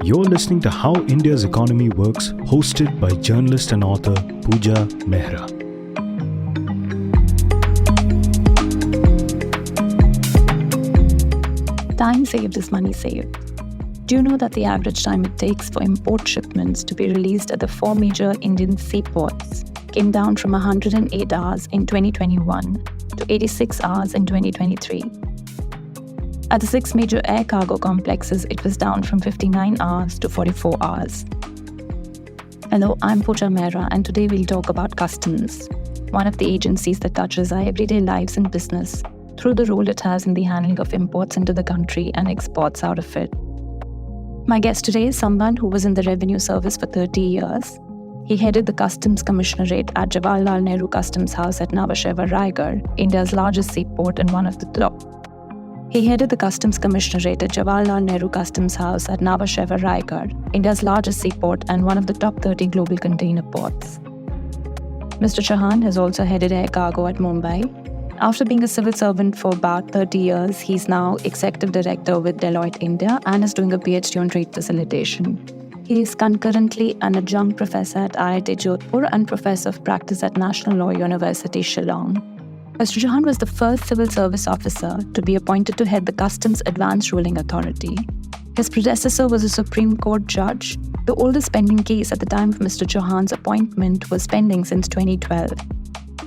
You're listening to How India's Economy Works, hosted by journalist and author Puja Mehra. Time saved is money saved. Do you know that the average time it takes for import shipments to be released at the four major Indian seaports came down from 108 hours in 2021 to 86 hours in 2023? At the six major air cargo complexes, it was down from 59 hours to 44 hours. Hello, I'm Puja Mehra, and today we'll talk about customs, one of the agencies that touches our everyday lives and business through the role it has in the handling of imports into the country and exports out of it. My guest today is someone who was in the revenue service for 30 years. He headed the Customs Commissionerate at Jawaharlal Nehru Customs House at Nhava Sheva, Raigad, India's largest seaport and one of the top. He headed the Customs Commissionerate at Jawaharlal Nehru Customs House at Nhava Sheva, Raigad, India's largest seaport and one of the top 30 global container ports. Mr. Chauhan has also headed air cargo at Mumbai. After being a civil servant for about 30 years, he's now Executive Director with Deloitte India and is doing a PhD on trade facilitation. He is concurrently an adjunct professor at IIT Jodhpur and professor of practice at National Law University, Shillong. Mr. Chauhan was the first civil service officer to be appointed to head the Customs Advanced Ruling Authority. His predecessor was a Supreme Court judge. The oldest pending case at the time of Mr. Chauhan's appointment was pending since 2012.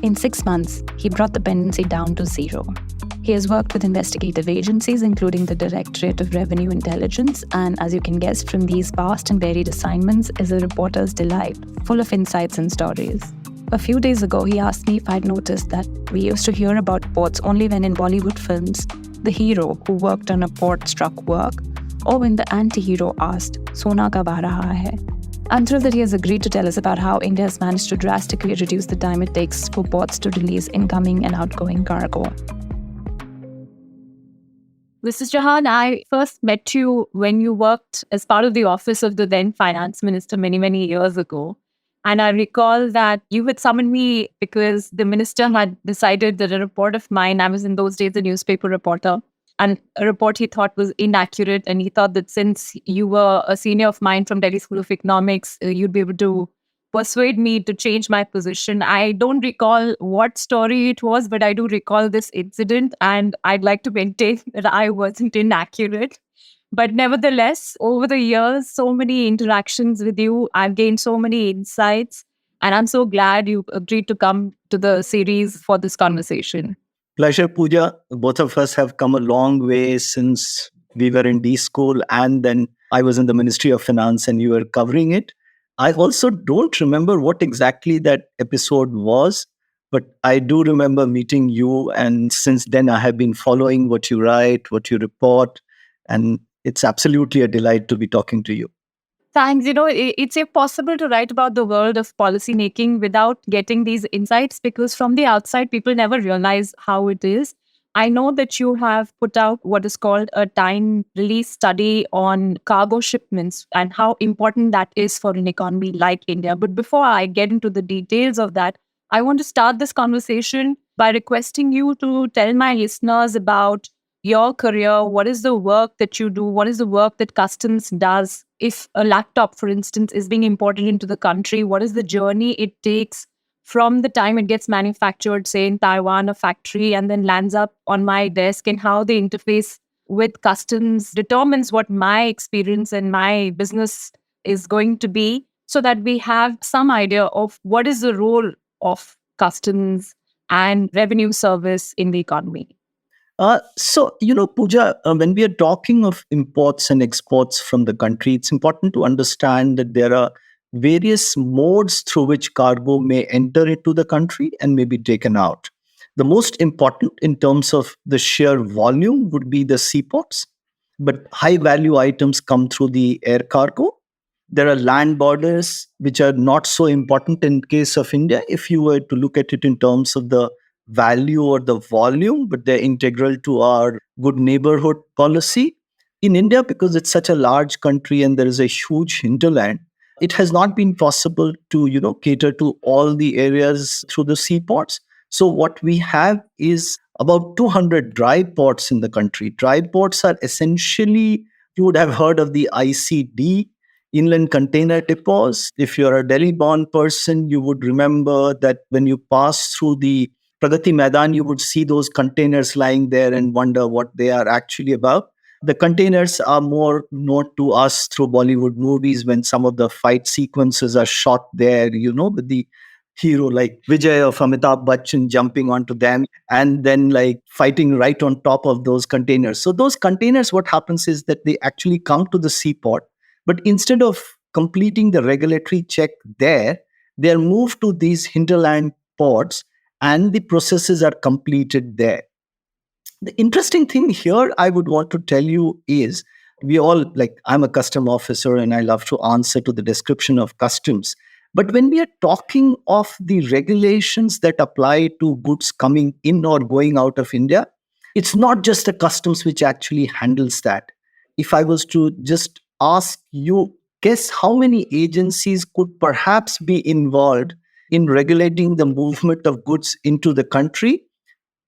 In 6 months, he brought the pendency down to zero. He has worked with investigative agencies, including the Directorate of Revenue Intelligence, and as you can guess from these vast and varied assignments, is a reporter's delight, full of insights and stories. A few days ago, he asked me if I'd noticed that we used to hear about ports only when in Bollywood films, the hero who worked on a port struck work, or when the anti-hero asked, "Sona kab aa raha hai?" I'm thrilled that he has agreed to tell us about how India has managed to drastically reduce the time it takes for ports to release incoming and outgoing cargo. Mr. Chauhan, I first met you when you worked as part of the office of the then finance minister many, many years ago. And I recall that you had summoned me because the minister had decided that a report of mine, I was in those days a newspaper reporter, and a report he thought was inaccurate. And he thought that since you were a senior of mine from Delhi School of Economics, you'd be able to persuade me to change my position. I don't recall what story it was, but I do recall this incident. And I'd like to maintain that I wasn't inaccurate. But nevertheless, over the years, so many interactions with you, I've gained so many insights. And I'm so glad you agreed to come to the series for this conversation. Pleasure, Pooja. Both of us have come a long way since we were in D school, and then I was in the Ministry of Finance and you were covering it. I also don't remember what exactly that episode was, but I do remember meeting you. And since then, I have been following what you write, what you report, and it's absolutely a delight to be talking to you. Thanks. It's impossible to write about the world of policy making without getting these insights because from the outside, people never realize how it is. I know that you have put out what is called a time release study on cargo shipments and how important that is for an economy like India. But before I get into the details of that, I want to start this conversation by requesting you to tell my listeners about your career. What is the work that you do? What is the work that customs does? If a laptop, for instance, is being imported into the country, what is the journey it takes from the time it gets manufactured, say in Taiwan, a factory, and then lands up on my desk, and how the interface with customs determines what my experience and my business is going to be, so that we have some idea of what is the role of customs and revenue service in the economy. Pooja, when we are talking of imports and exports from the country, it's important to understand that there are various modes through which cargo may enter into the country and may be taken out. The most important in terms of the sheer volume would be the seaports, but high value items come through the air cargo. There are land borders, which are not so important in case of India, if you were to look at it in terms of the value or the volume, but they're integral to our good neighborhood policy. In India, because it's such a large country and there is a huge hinterland, it has not been possible to, cater to all the areas through the seaports. So what we have is about 200 dry ports in the country. Dry ports are essentially You would have heard of the ICD, inland container depots. If you're a Delhi born person, you would remember that when you pass through the Pragati Maidan, you would see those containers lying there and wonder what they are actually about. The containers are more known to us through Bollywood movies when some of the fight sequences are shot there, with the hero like Vijay of Amitabh Bachchan jumping onto them and then like fighting right on top of those containers. So those containers, what happens is that they actually come to the seaport, but instead of completing the regulatory check there, they are moved to these hinterland ports and the processes are completed there. The interesting thing here I would want to tell you is we all like, I'm a custom officer and I love to answer to the description of customs. But when we are talking of the regulations that apply to goods coming in or going out of India, it's not just the customs which actually handles that. If I was to just ask you, guess how many agencies could perhaps be involved in regulating the movement of goods into the country?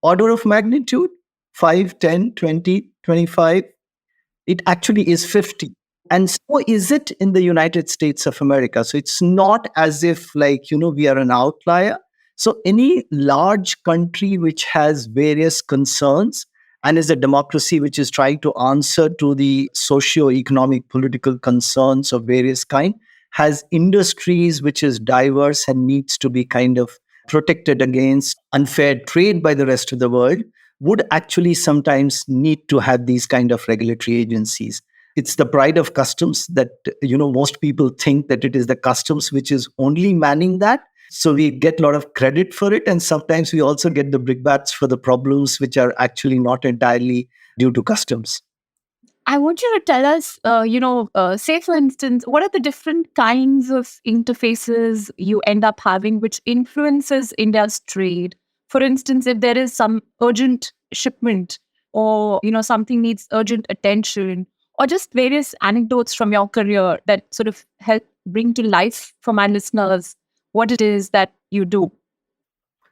Order of magnitude 5, 10, 20, 25. It actually is 50. And so is it in the United States of America. So it's not as if, like, we are an outlier. So any large country which has various concerns and is a democracy which is trying to answer to the socio-economic political concerns of various kind has industries which is diverse and needs to be kind of protected against unfair trade by the rest of the world, would actually sometimes need to have these kind of regulatory agencies. It's the pride of customs that most people think that it is the customs which is only manning that. So we get a lot of credit for it, and sometimes we also get the brickbats for the problems which are actually not entirely due to customs. I want you to tell us, say for instance, what are the different kinds of interfaces you end up having which influences India's trade? For instance, if there is some urgent shipment or, something needs urgent attention, or just various anecdotes from your career that sort of help bring to life for my listeners what it is that you do.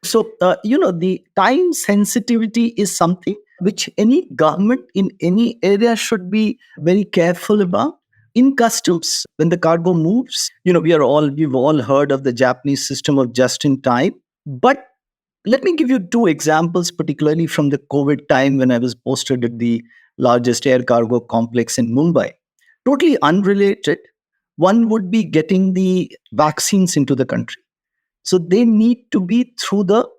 So, the time sensitivity is something which any government in any area should be very careful about. In customs, when the cargo moves, we've all heard of the Japanese system of just in time. But let me give you two examples, particularly from the COVID time when I was posted at the largest air cargo complex in Mumbai. Totally unrelated. One would be getting the vaccines into the country. So they need to be through the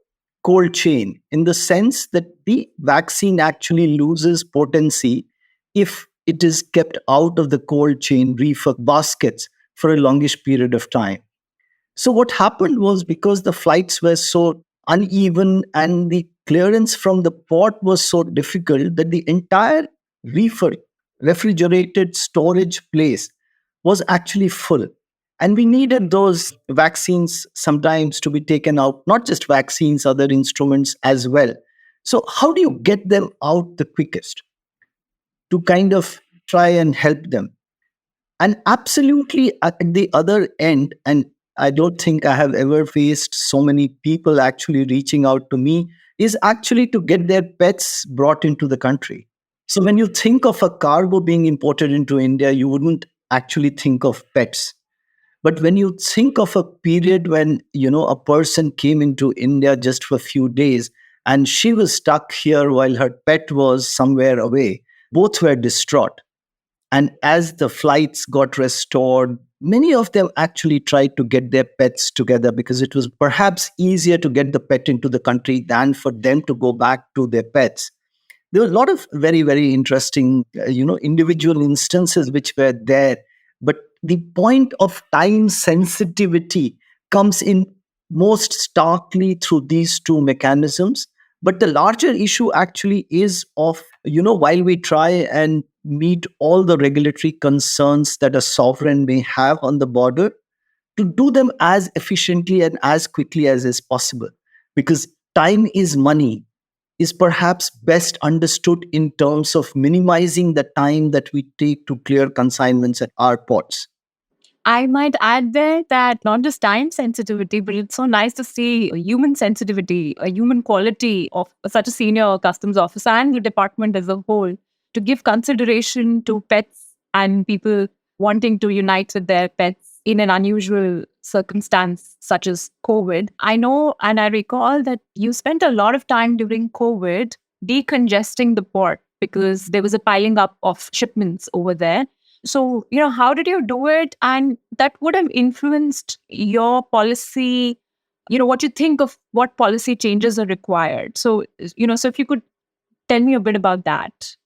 cold chain in the sense that the vaccine actually loses potency if it is kept out of the cold chain reefer baskets for a longish period of time. So what happened was, because the flights were so uneven and the clearance from the port was so difficult, that the entire reefer refrigerated storage place was actually full. And we needed those vaccines sometimes to be taken out, not just vaccines, other instruments as well. So, how do you get them out the quickest to kind of try and help them? And absolutely at the other end, and I don't think I have ever faced so many people actually reaching out to me, is actually to get their pets brought into the country. So, when you think of a cargo being imported into India, you wouldn't actually think of pets. But when you think of a period when, a person came into India just for a few days and she was stuck here while her pet was somewhere away, both were distraught. And as the flights got restored, many of them actually tried to get their pets together because it was perhaps easier to get the pet into the country than for them to go back to their pets. There were a lot of very, very interesting, individual instances which were there. But the point of time sensitivity comes in most starkly through these two mechanisms. But the larger issue actually is of, while we try and meet all the regulatory concerns that a sovereign may have on the border, to do them as efficiently and as quickly as is possible. Because time is money is perhaps best understood in terms of minimizing the time that we take to clear consignments at our ports. I might add there that not just time sensitivity, but it's so nice to see a human sensitivity, a human quality of such a senior customs officer and the department as a whole to give consideration to pets and people wanting to unite with their pets in an unusual circumstance such as COVID. I know and I recall that you spent a lot of time during COVID decongesting the port because there was a piling up of shipments over there. So, how did you do it? And that would have influenced your policy, what you think of what policy changes are required. So, so if you could tell me a bit about that.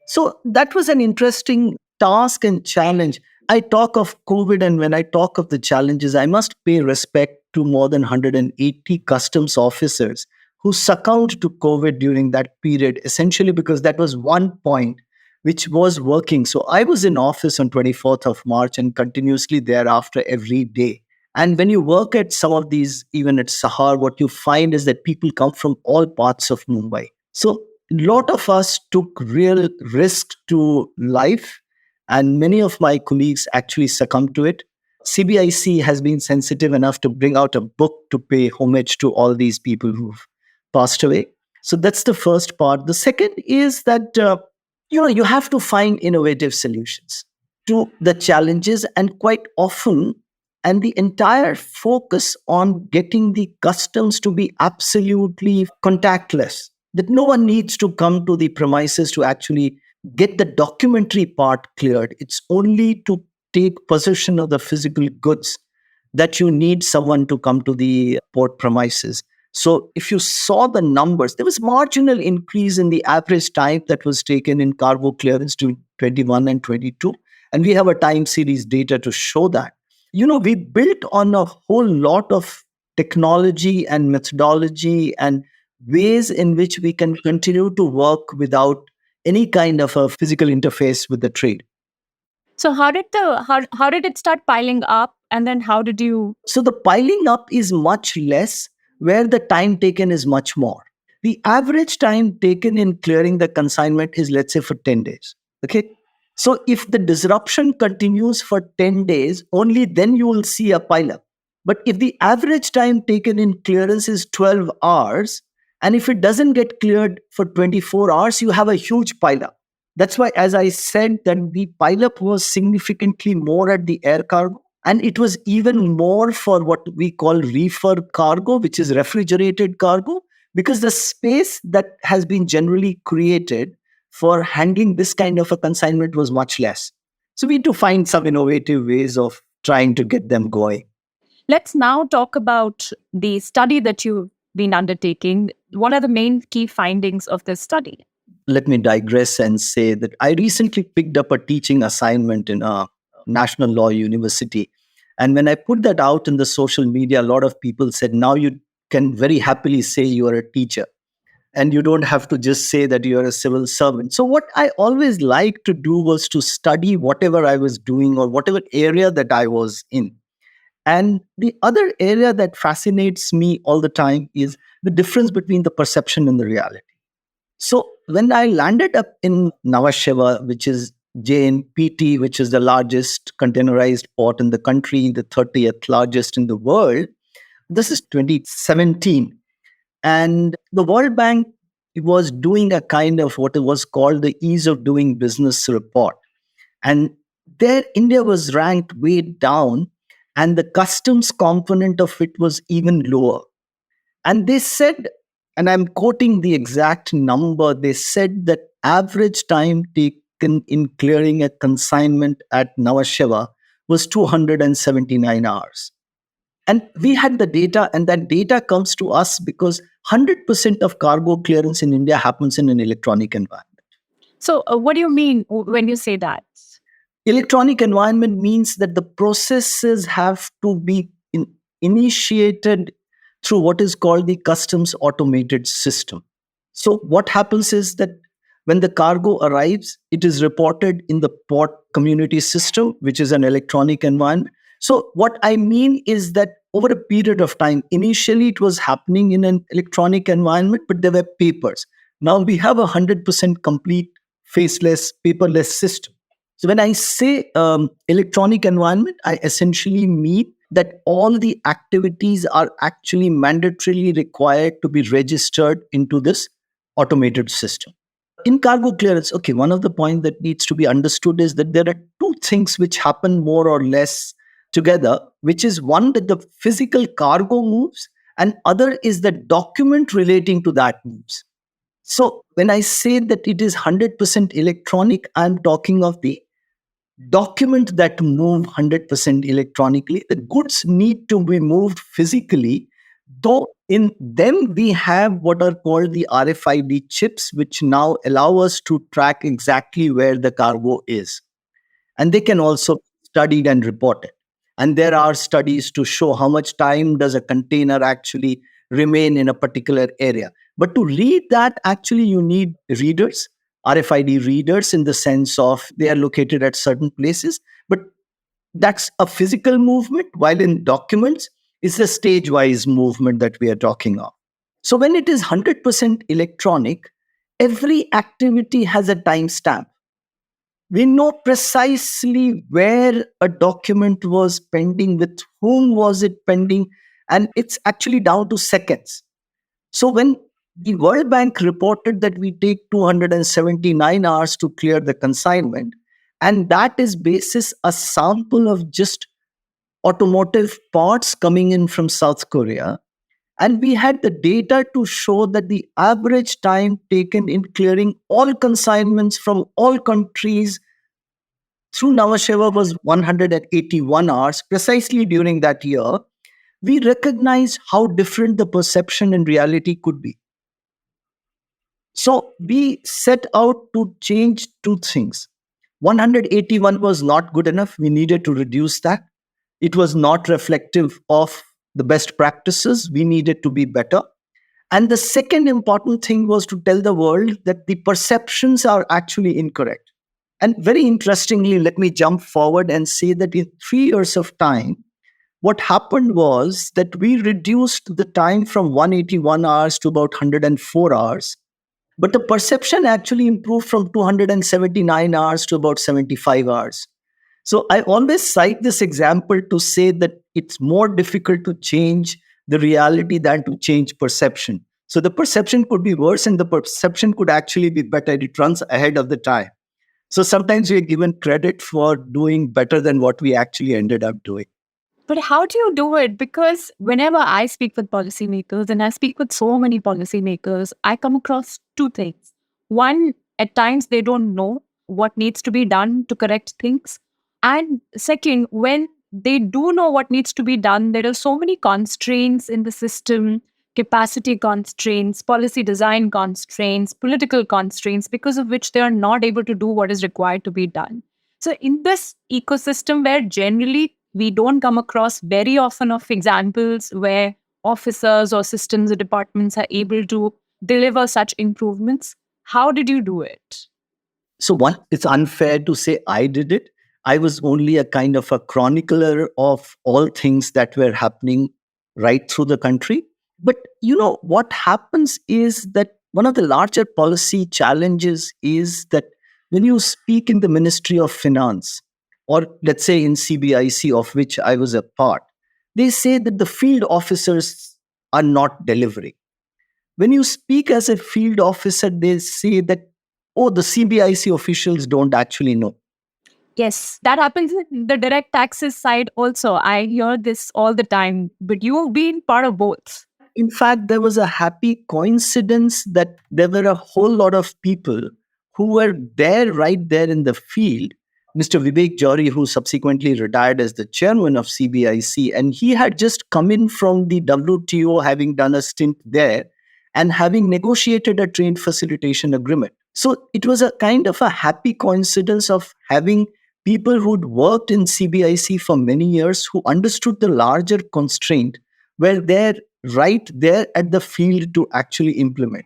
So that was an interesting task and challenge. I talk of COVID, and when I talk of the challenges, I must pay respect to more than 180 customs officers who succumbed to COVID during that period, essentially because that was one point which was working. So I was in office on 24th of March and continuously thereafter every day. And when you work at some of these, even at Sahar, what you find is that people come from all parts of Mumbai. So a lot of us took real risk to life, and many of my colleagues actually succumbed to it. CBIC has been sensitive enough to bring out a book to pay homage to all these people who've passed away. So that's the first part. The second is that you have to find innovative solutions to the challenges, and quite often, and the entire focus on getting the customs to be absolutely contactless, that no one needs to come to the premises to actually get the documentary part cleared. It's only to take possession of the physical goods that you need someone to come to the port premises. So if you saw the numbers, there was marginal increase in the average time that was taken in cargo clearance to 21 and 22. And we have a time series data to show that. We built on a whole lot of technology and methodology and ways in which we can continue to work without any kind of a physical interface with the trade. So how did it start piling up, and then how did you? So the piling up is much less, where the time taken is much more. The average time taken in clearing the consignment is, let's say, for 10 days. Okay. So if the disruption continues for 10 days, only then you will see a pileup. But if the average time taken in clearance is 12 hours, and if it doesn't get cleared for 24 hours, you have a huge pileup. That's why, as I said, that the pileup was significantly more at the air cargo. And it was even more for what we call reefer cargo, which is refrigerated cargo, because the space that has been generally created for handling this kind of a consignment was much less. So we need to find some innovative ways of trying to get them going. Let's now talk about the study that you've been undertaking. What are the main key findings of this study? Let me digress and say that I recently picked up a teaching assignment in a national law university. And when I put that out in the social media, a lot of people said, now you can very happily say you are a teacher. And you don't have to just say that you're a civil servant. So what I always liked to do was to study whatever I was doing or whatever area that I was in. And the other area that fascinates me all the time is the difference between the perception and the reality. So when I landed up in Nhava Sheva, which is JNPT, which is the largest containerized port in the country, the 30th largest in the world, this is 2017. And the World Bank was doing a kind of what was called the ease of doing business report. And there, India was ranked way down, and the customs component of it was even lower. And they said, and I'm quoting the exact number, they said that average time taken in clearing a consignment at Nhava Sheva was 279 hours. And we had the data, and that data comes to us because 100% of cargo clearance in India happens in an electronic environment. So what do you mean when you say that? Electronic environment means that the processes have to be initiated through what is called the customs automated system. So what happens is that when the cargo arrives, it is reported in the port community system, which is an electronic environment. So what I mean is that over a period of time, initially it was happening in an electronic environment, but there were papers. Now we have 100% complete faceless, paperless system. So when I say electronic environment, I essentially mean that all the activities are actually mandatorily required to be registered into this automated system. in cargo clearance, okay, one of the points that needs to be understood is that there are two things which happen more or less together, which is one, that the physical cargo moves, and other is the document relating to that moves. So when I say that it is 100% electronic, I'm talking of the document that move 100% electronically. The goods need to be moved physically, though in them we have what are called the RFID chips, which now allow us to track exactly where the cargo is. And they can also be studied and reported. And there are studies to show how much time does a container actually remain in a particular area. But to read that, actually you need readers, RFID readers, in the sense of they are located at certain places. But that's a physical movement, while in documents it's a stage wise movement that we are talking of. So when it is 100% electronic, every activity has a timestamp. We know precisely where a document was pending, with whom was it pending, and it's actually down to seconds. So when the World Bank reported that we take 279 hours to clear the consignment, and that is basis a sample of just automotive parts coming in from South Korea. And we had the data to show that the average time taken in clearing all consignments from all countries through Navasheva was 181 hours. Precisely during that year, we recognized how different the perception and reality could be. So we set out to change two things. 181 was not good enough. We needed to reduce that. It was not reflective of the best practices. We needed to be better. And the second important thing was to tell the world that the perceptions are actually incorrect. And very interestingly, let me jump forward and say that in 3 years of time, what happened was that we reduced the time from 181 hours to about 104 hours. But the perception actually improved from 279 hours to about 75 hours. So I always cite this example to say that it's more difficult to change the reality than to change perception. So the perception could be worse and the perception could actually be better. It runs ahead of the time. So sometimes we are given credit for doing better than what we actually ended up doing. But how do you do it? Because whenever I speak with policymakers, and I speak with so many policymakers, I come across two things. One, at times they don't know what needs to be done to correct things. And second, when they do know what needs to be done, there are so many constraints in the system, capacity constraints, policy design constraints, political constraints, because of which they are not able to do what is required to be done. So in this ecosystem where generally we don't come across very often of examples where officers or systems or departments are able to deliver such improvements, how did you do it? So one, it's unfair to say I did it. I was only a kind of a chronicler of all things that were happening right through the country. But you know, what happens is that one of the larger policy challenges is that when you speak in the Ministry of Finance, or let's say in CBIC, of which I was a part, they say that the field officers are not delivering. When you speak as a field officer, they say that, oh, the CBIC officials don't actually know. Yes, that happens in the direct taxes side also. I hear this all the time, but you've been part of both. In fact, there was a happy coincidence that there were a whole lot of people who were there, right there in the field. Mr. Vivek Jory, who subsequently retired as the chairman of CBIC, and he had just come in from the WTO, having done a stint there and having negotiated a trade facilitation agreement. So it was a kind of a happy coincidence of having people who'd worked in CBIC for many years, who understood the larger constraint, were there right there at the field to actually implement.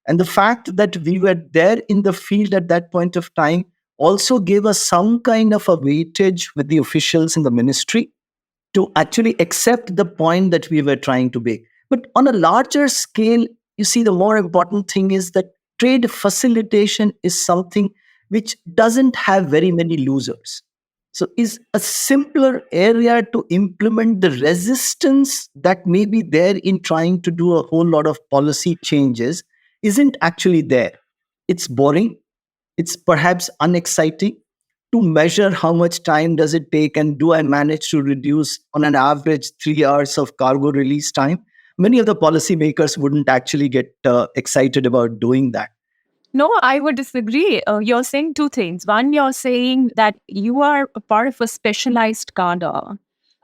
And the fact that we were there in the field at that point of time also gave us some kind of a weightage with the officials in the ministry to actually accept the point that we were trying to make. But on a larger scale, you see, the more important thing is that trade facilitation is something which doesn't have very many losers. So, is a simpler area to implement. The resistance that may be there in trying to do a whole lot of policy changes isn't actually there. It's boring. It's perhaps unexciting to measure how much time does it take and do I manage to reduce on an average 3 hours of cargo release time. Many of the policymakers wouldn't actually get excited about doing that. No, I would disagree. You're saying two things. One, you're saying that you are a part of a specialized cadre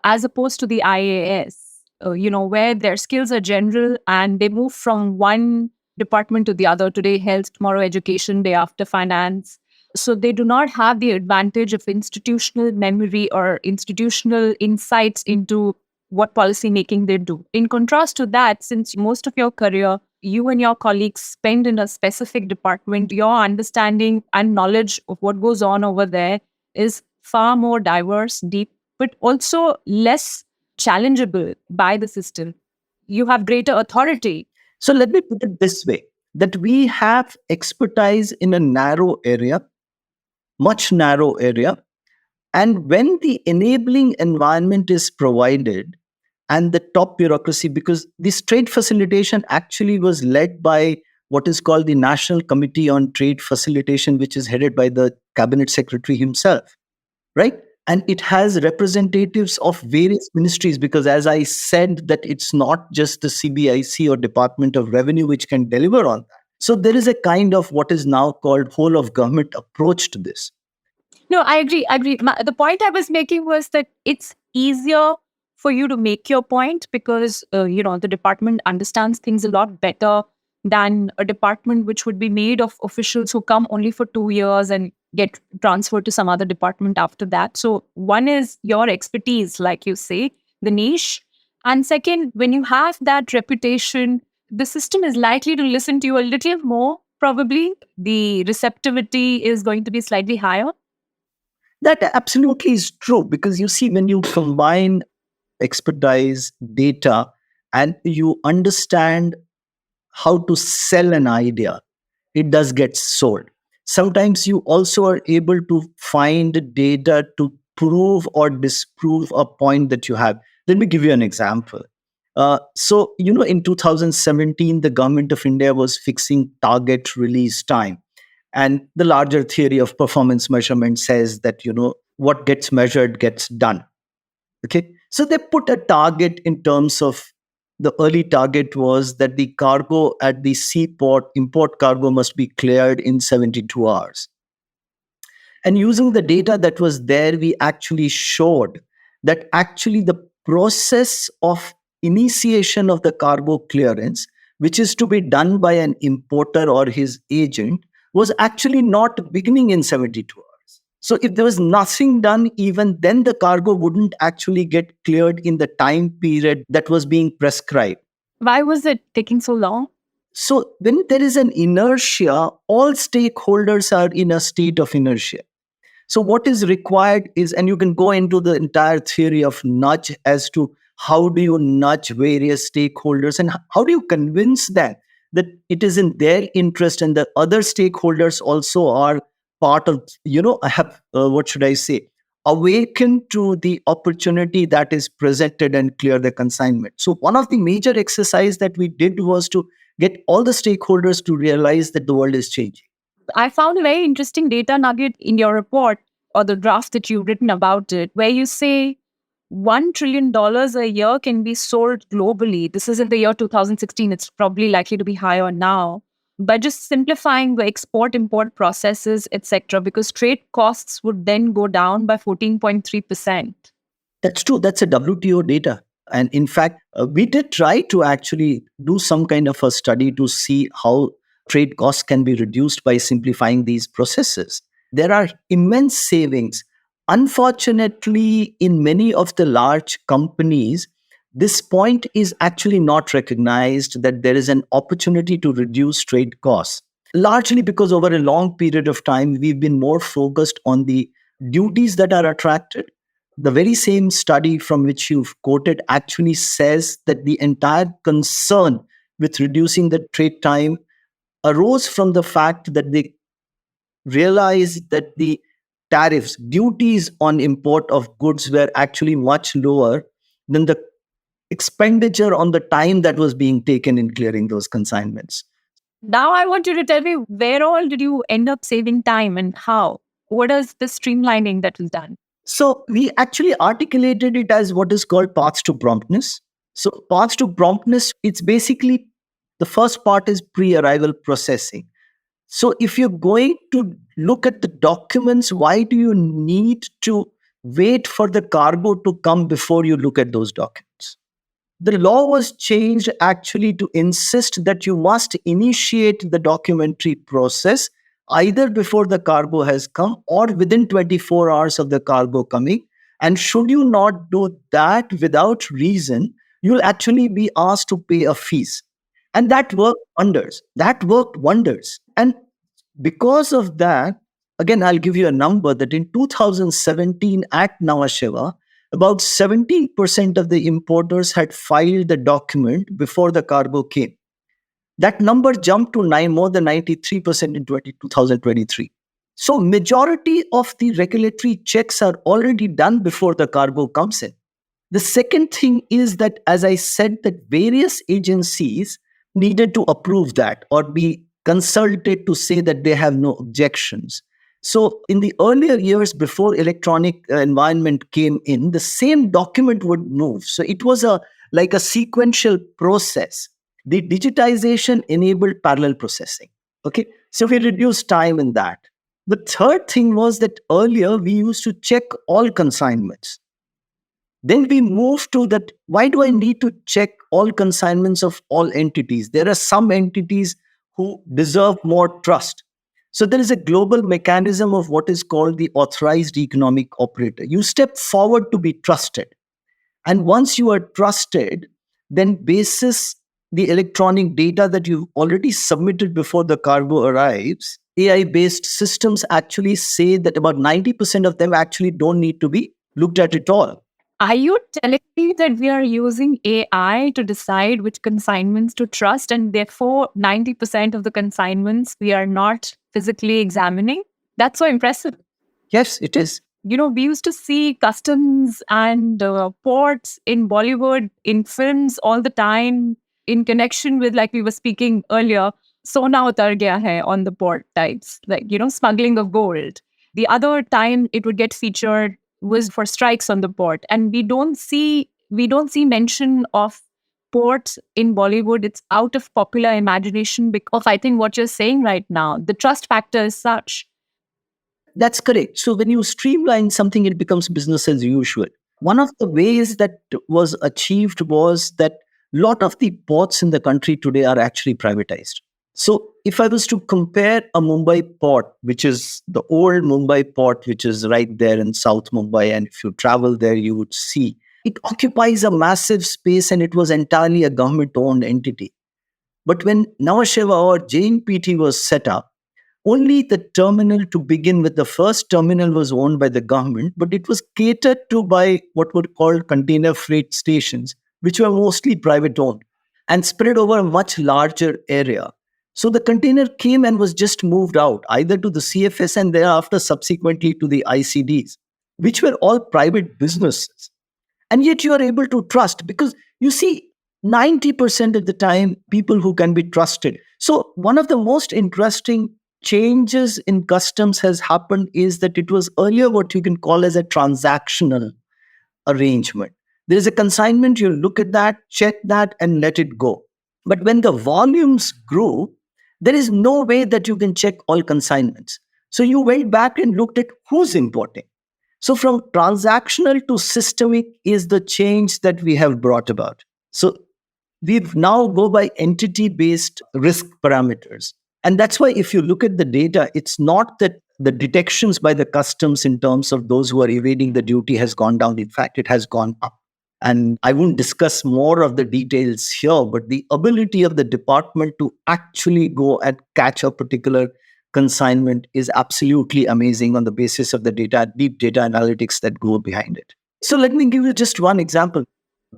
as opposed to the IAS, where their skills are general and they move from one department to the other. Today, health, tomorrow, education, day after, finance. So they do not have the advantage of institutional memory or institutional insights into what policy making they do. In contrast to that, since most of your career you and your colleagues spend in a specific department, your understanding and knowledge of what goes on over there is far more diverse, deep, but also less challengeable by the system. You have greater authority. So let me put it this way, that we have expertise in a narrow area, much narrow area. And when the enabling environment is provided and the top bureaucracy, because this trade facilitation actually was led by what is called the National Committee on Trade Facilitation, which is headed by the Cabinet Secretary himself, right? And it has representatives of various ministries, because as I said, that it's not just the CBIC or Department of Revenue which can deliver on that. So there is a kind of what is now called whole of government approach to this. No, I agree. I agree. The point I was making was that it's easier for you to make your point because, the department understands things a lot better than a department which would be made of officials who come only for 2 years and get transferred to some other department after that. So one is your expertise, like you say, the niche. And second, when you have that reputation, the system is likely to listen to you a little more, probably. The receptivity is going to be slightly higher. That absolutely is true, because you see, when you combine expertise, data, and you understand how to sell an idea, it does get sold. Sometimes you also are able to find data to prove or disprove a point that you have. Let me give you an example. In 2017, the government of India was fixing target release time. And the larger theory of performance measurement says that, what gets measured gets done. Okay. So they put a target in terms of, the early target was that the cargo at the seaport, import cargo, must be cleared in 72 hours. And using the data that was there, we actually showed that actually the process of initiation of the cargo clearance, which is to be done by an importer or his agent, was actually not beginning in 72 hours. So if there was nothing done, even then the cargo wouldn't actually get cleared in the time period that was being prescribed. Why was it taking so long? So when there is an inertia, all stakeholders are in a state of inertia. So what is required is, and you can go into the entire theory of nudge as to how do you nudge various stakeholders and how do you convince them that it is in their interest and the other stakeholders also are part of, have, what should I say, awaken to the opportunity that is presented and clear the consignment. So one of the major exercise that we did was to get all the stakeholders to realize that the world is changing. I found a very interesting data nugget in your report or the draft that you've written about it, where you say $1 trillion a year can be sold globally. This is in the year 2016. It's probably likely to be higher now. But just simplifying the export-import processes, etc., because trade costs would then go down by 14.3%. That's true. That's a WTO data. And in fact, we did try to actually do some kind of a study to see how trade costs can be reduced by simplifying these processes. There are immense savings. Unfortunately, in many of the large companies, this point is actually not recognized, that there is an opportunity to reduce trade costs. Largely because over a long period of time, we've been more focused on the duties that are attracted. The very same study from which you've quoted actually says that the entire concern with reducing the trade time arose from the fact that they realized that the tariffs, duties on import of goods were actually much lower than the expenditure on the time that was being taken in clearing those consignments. Now I want you to tell me, where all did you end up saving time and how? What is the streamlining that was done? So we actually articulated it as what is called paths to promptness. So paths to promptness, it's basically the first part is pre-arrival processing. So if you're going to look at the documents, why do you need to wait for the cargo to come before you look at those documents? The law was changed actually to insist that you must initiate the documentary process either before the cargo has come or within 24 hours of the cargo coming. And should you not do that without reason, you'll actually be asked to pay a fees. And that worked wonders. That worked wonders. And because of that, again, I'll give you a number that in 2017 at Nawasheva, about 17% of the importers had filed the document before the cargo came. That number jumped to more than 93% in 2023. So majority of the regulatory checks are already done before the cargo comes in. The second thing is that, as I said, that various agencies needed to approve that or be consulted to say that they have no objections. So in the earlier years before electronic environment came in, the same document would move. So it was like a sequential process. The digitization enabled parallel processing. Okay. So we reduced time in that. The third thing was that earlier we used to check all consignments. Then we move to that. Why do I need to check all consignments of all entities? There are some entities who deserve more trust. So there is a global mechanism of what is called the authorized economic operator. You step forward to be trusted. And once you are trusted, then basis the electronic data that you've already submitted before the cargo arrives, AI-based systems actually say that about 90% of them actually don't need to be looked at all. Are you telling me that we are using AI to decide which consignments to trust, and therefore 90% of the consignments we are not physically examining? That's so impressive. Yes, it is. We used to see customs and ports in Bollywood, in films all the time, in connection with, like we were speaking earlier, Sona utar gaya hai on the port types, like, smuggling of gold. The other time it would get featured was for strikes on the port. And we don't see mention of ports in Bollywood. It's out of popular imagination because I think what you're saying right now, the trust factor is such. That's correct. So when you streamline something, it becomes business as usual. One of the ways that was achieved was that a lot of the ports in the country today are actually privatized. So if I was to compare a Mumbai port, which is the old Mumbai port, which is right there in South Mumbai, and if you travel there, you would see it occupies a massive space and it was entirely a government-owned entity. But when Nawasheva or JNPT was set up, only the terminal to begin with, the first terminal was owned by the government, but it was catered to by what were called container freight stations, which were mostly private owned and spread over a much larger area. So the container came and was just moved out either to the CFS and thereafter subsequently to the ICDs, which were all private businesses. And yet you are able to trust because you see 90% of the time people who can be trusted. So one of the most interesting changes in customs has happened is that it was earlier what you can call as a transactional arrangement. There is a consignment, you look at that, check that, and let it go. But when the volumes grew, there is no way that you can check all consignments. So you went back and looked at who's importing. So from transactional to systemic is the change that we have brought about. So we now go by entity-based risk parameters. And that's why if you look at the data, it's not that the detections by the customs in terms of those who are evading the duty has gone down. In fact, it has gone up. And I won't discuss more of the details here, but the ability of the department to actually go and catch a particular consignment is absolutely amazing on the basis of the data, deep data analytics that go behind it. So let me give you just one example.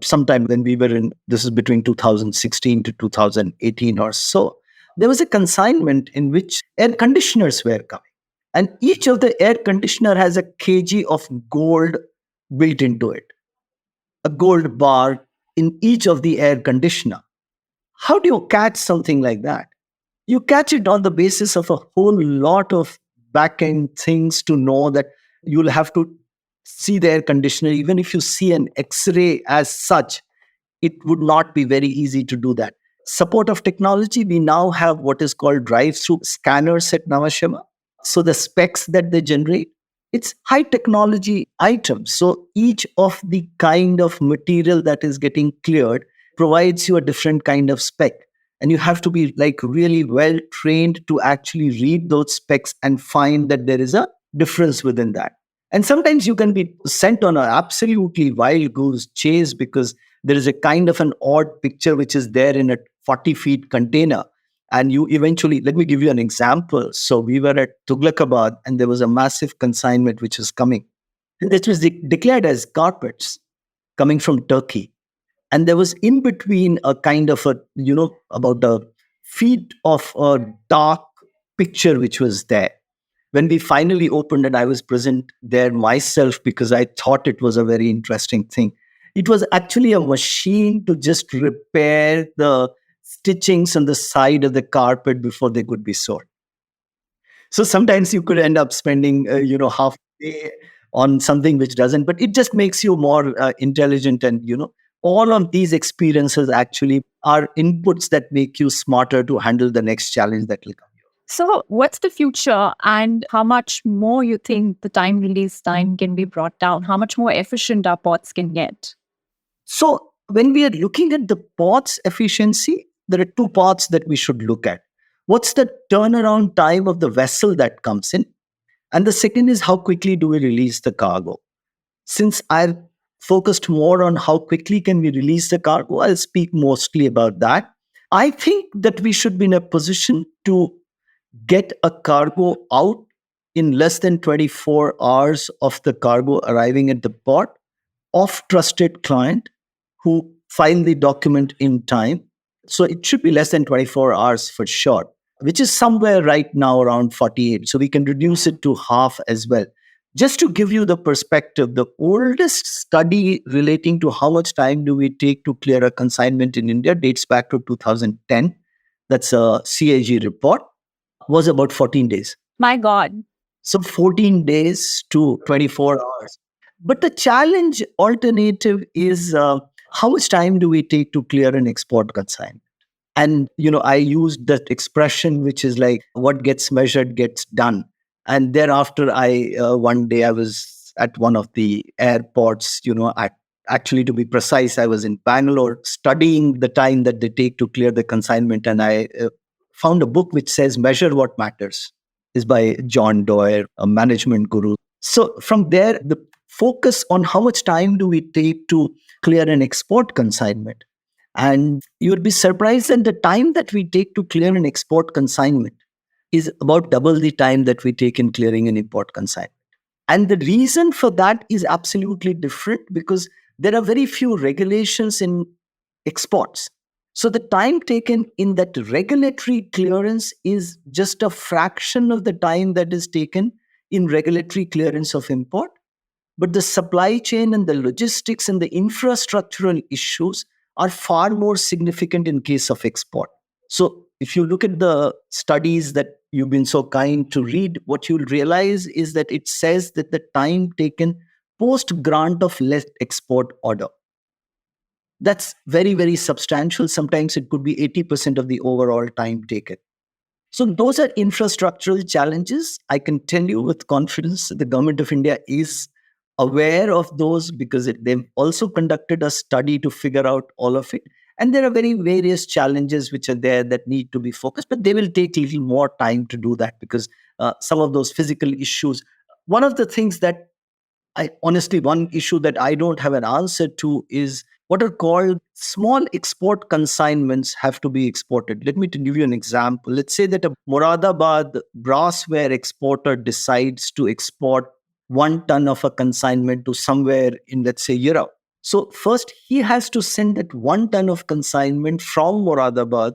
Sometime when we were this is between 2016 to 2018 or so, there was a consignment in which air conditioners were coming. And each of the air conditioner has a kg of gold built into it, a gold bar in each of the air conditioner. How do you catch something like that? You catch it on the basis of a whole lot of back end things to know that you'll have to see the air conditioner. Even if you see an X-ray as such, it would not be very easy to do that. Support of technology, we now have what is called drive-through scanners at Navashima. So the specs that they generate, it's high technology items. So each of the kind of material that is getting cleared provides you a different kind of spec. And you have to be like really well trained to actually read those specs and find that there is a difference within that. And sometimes you can be sent on an absolutely wild goose chase because there is a kind of an odd picture which is there in a 40 feet container. And you eventually, let me give you an example. So we were at Tughlakabad and there was a massive consignment which was coming. And this was declared as carpets coming from Turkey. And there was in between a kind of a, about a feet of a dark picture which was there. When we finally opened, and I was present there myself because I thought it was a very interesting thing, it was actually a machine to just repair the stitchings on the side of the carpet before they could be sold. So sometimes you could end up spending, half a day on something which doesn't, but it just makes you more intelligent. And, all of these experiences actually are inputs that make you smarter to handle the next challenge that will come. So, what's the future and how much more you think the time release time can be brought down? How much more efficient our ports can get? So, when we are looking at the port's efficiency, there are two parts that we should look at. What's the turnaround time of the vessel that comes in? And the second is how quickly do we release the cargo? Since I've focused more on how quickly can we release the cargo, I'll speak mostly about that. I think that we should be in a position to get a cargo out in less than 24 hours of the cargo arriving at the port of trusted client who file the document in time. So it should be less than 24 hours for sure, which is somewhere right now around 48. So we can reduce it to half as well. Just to give you the perspective, the oldest study relating to how much time do we take to clear a consignment in India dates back to 2010. That's a CAG report, was about 14 days. My God. So 14 days to 24 hours. But the challenge alternative is how much time do we take to clear an export consignment? And, I used that expression, which is like what gets measured gets done. And thereafter, one day I was at one of the airports, actually to be precise, I was in Bangalore studying the time that they take to clear the consignment. And I found a book which says Measure What Matters. Is by John Doerr, a management guru. So from there, the focus on how much time do we take to clear an export consignment. And you would be surprised that the time that we take to clear an export consignment is about double the time that we take in clearing an import consignment. And the reason for that is absolutely different because there are very few regulations in exports. So the time taken in that regulatory clearance is just a fraction of the time that is taken in regulatory clearance of import. But the supply chain and the logistics and the infrastructural issues are far more significant in case of export. So if you look at the studies that you've been so kind to read, what you'll realize is that it says that the time taken post grant of less export order, that's very, very substantial. Sometimes it could be 80% of the overall time taken. So those are infrastructural challenges. I can tell you with confidence that the government of India is aware of those because they've also conducted a study to figure out all of it. And there are very various challenges which are there that need to be focused, but they will take a little more time to do that because some of those physical issues. One of the things that one issue that I don't have an answer to is what are called small export consignments have to be exported. Let me give you an example. Let's say that a Moradabad brassware exporter decides to export 1 ton of a consignment to somewhere in, let's say, Europe. So first, he has to send that 1 ton of consignment from Moradabad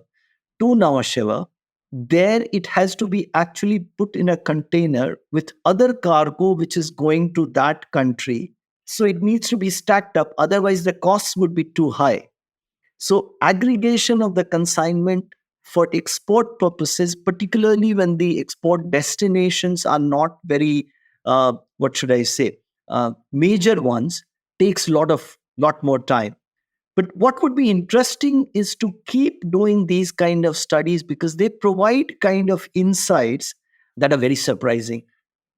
to Nawasheva. There, it has to be actually put in a container with other cargo which is going to that country. So it needs to be stacked up. Otherwise, the costs would be too high. So aggregation of the consignment for export purposes, particularly when the export destinations are not very, what should I say, major ones, takes lot more time. But what would be interesting is to keep doing these kind of studies because they provide kind of insights that are very surprising.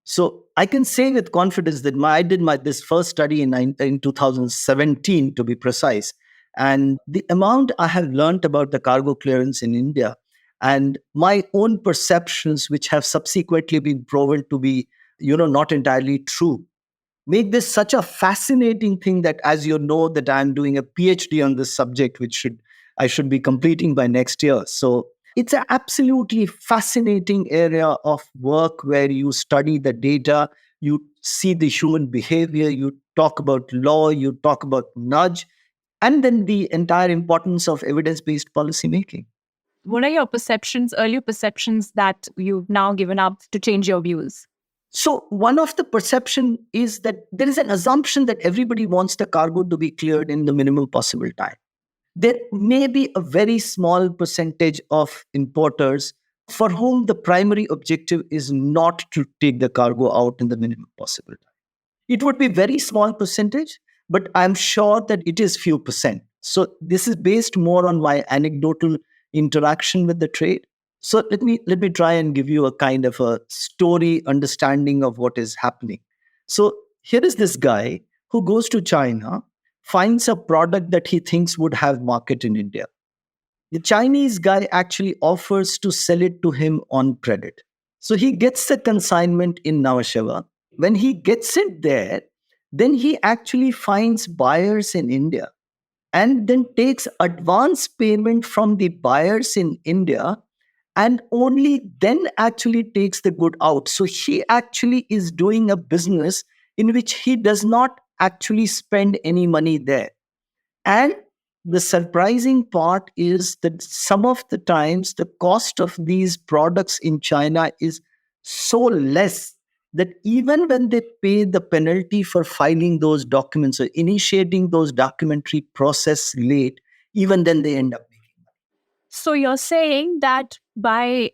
So I can say with confidence that I did this first study in 2017, to be precise, and the amount I have learned about the cargo clearance in India and my own perceptions, which have subsequently been proven to be, not entirely true, make this such a fascinating thing that, as you know, that I'm doing a PhD on this subject, which I should be completing by next year. So it's an absolutely fascinating area of work where you study the data, you see the human behavior, you talk about law, you talk about nudge, and then the entire importance of evidence-based policy making. What are your perceptions, earlier perceptions that you've now given up to change your views? So one of the perception is that there is an assumption that everybody wants the cargo to be cleared in the minimum possible time. There may be a very small percentage of importers for whom the primary objective is not to take the cargo out in the minimum possible time. It would be very small percentage, but I'm sure that it is few percent. So this is based more on my anecdotal interaction with the trade. So let me try and give you a kind of a story understanding of what is happening. So here is this guy who goes to China, finds a product that he thinks would have market in India. The Chinese guy actually offers to sell it to him on credit. So he gets the consignment in Navasheva. When he gets it there, then he actually finds buyers in India and then takes advance payment from the buyers in India and only then actually takes the good out. So he actually is doing a business in which he does not actually spend any money there. And the surprising part is that some of the times the cost of these products in China is so less that even when they pay the penalty for filing those documents or initiating those documentary process late, even then they end up making money. So you're saying that by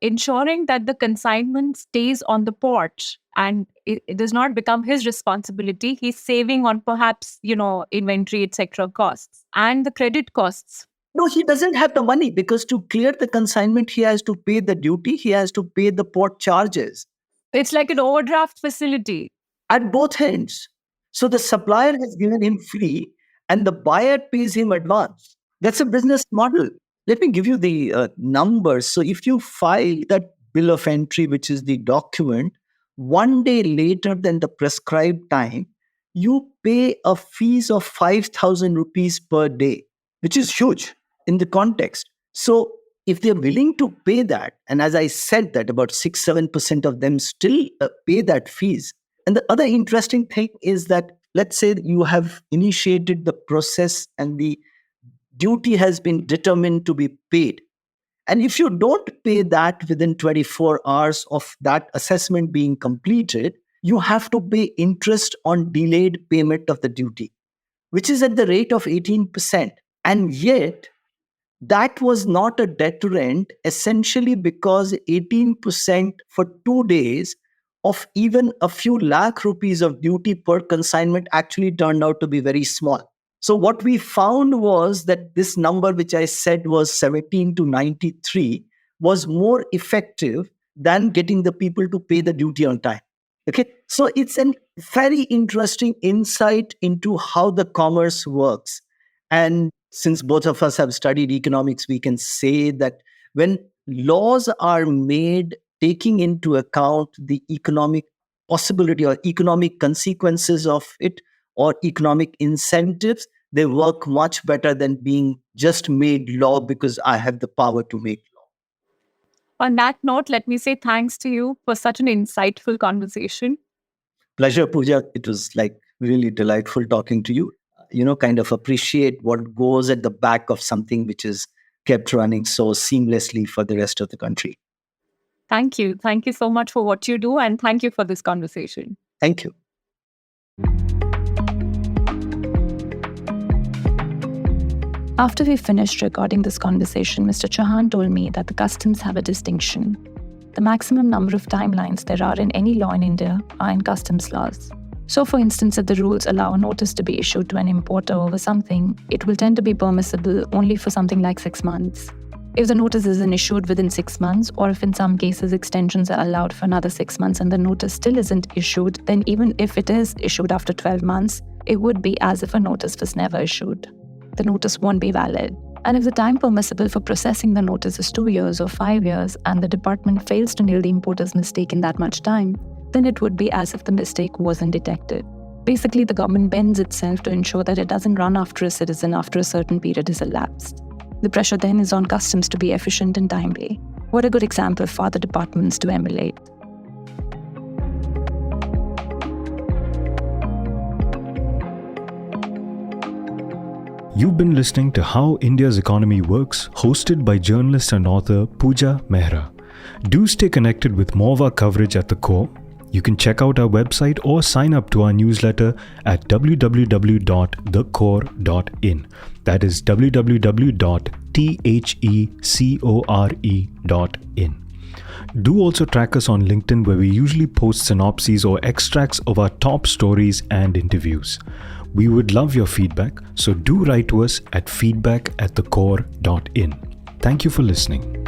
ensuring that the consignment stays on the port and it does not become his responsibility, he's saving on perhaps, inventory, etc. costs and the credit costs. No, he doesn't have the money because to clear the consignment, he has to pay the duty, he has to pay the port charges. It's like an overdraft facility. At both ends. So the supplier has given him free and the buyer pays him advance. That's a business model. Let me give you the numbers. So if you file that bill of entry, which is the document, one day later than the prescribed time, you pay a fees of 5,000 rupees per day, which is huge in the context. So if they're willing to pay that, and as I said that about 6-7% of them still pay that fees. And the other interesting thing is that, let's say you have initiated the process and the duty has been determined to be paid. And if you don't pay that within 24 hours of that assessment being completed, you have to pay interest on delayed payment of the duty, which is at the rate of 18%. And yet, that was not a deterrent, essentially because 18% for 2 days of even a few lakh rupees of duty per consignment actually turned out to be very small. So what we found was that this number, which I said was 17 to 93, was more effective than getting the people to pay the duty on time. Okay, so it's a very interesting insight into how the commerce works. And since both of us have studied economics, we can say that when laws are made taking into account the economic possibility or economic consequences of it or economic incentives, they work much better than being just made law because I have the power to make law. On that note, let me say thanks to you for such an insightful conversation. Pleasure, Pooja. It was really delightful talking to you. Kind of appreciate what goes at the back of something which is kept running so seamlessly for the rest of the country. Thank you. Thank you so much for what you do. And thank you for this conversation. Thank you. After we finished recording this conversation, Mr. Chauhan told me that the customs have a distinction. The maximum number of timelines there are in any law in India are in customs laws. So, for instance, if the rules allow a notice to be issued to an importer over something, it will tend to be permissible only for something like 6 months. If the notice isn't issued within 6 months, or if in some cases extensions are allowed for another 6 months and the notice still isn't issued, then even if it is issued after 12 months, it would be as if a notice was never issued. The notice won't be valid. And if the time permissible for processing the notice is 2 years or 5 years and the department fails to nail the importer's mistake in that much time, then it would be as if the mistake wasn't detected. Basically, the government bends itself to ensure that it doesn't run after a citizen after a certain period is elapsed. The pressure then is on customs to be efficient and timely. What a good example for other departments to emulate. You've been listening to How India's Economy Works, hosted by journalist and author Puja Mehra. Do stay connected with more of our coverage at The Core. You can check out our website or sign up to our newsletter at www.thecore.in. That is www.thecore.in. Do also track us on LinkedIn, where we usually post synopses or extracts of our top stories and interviews. We would love your feedback, so do write to us at feedback@thecore.in. Thank you for listening.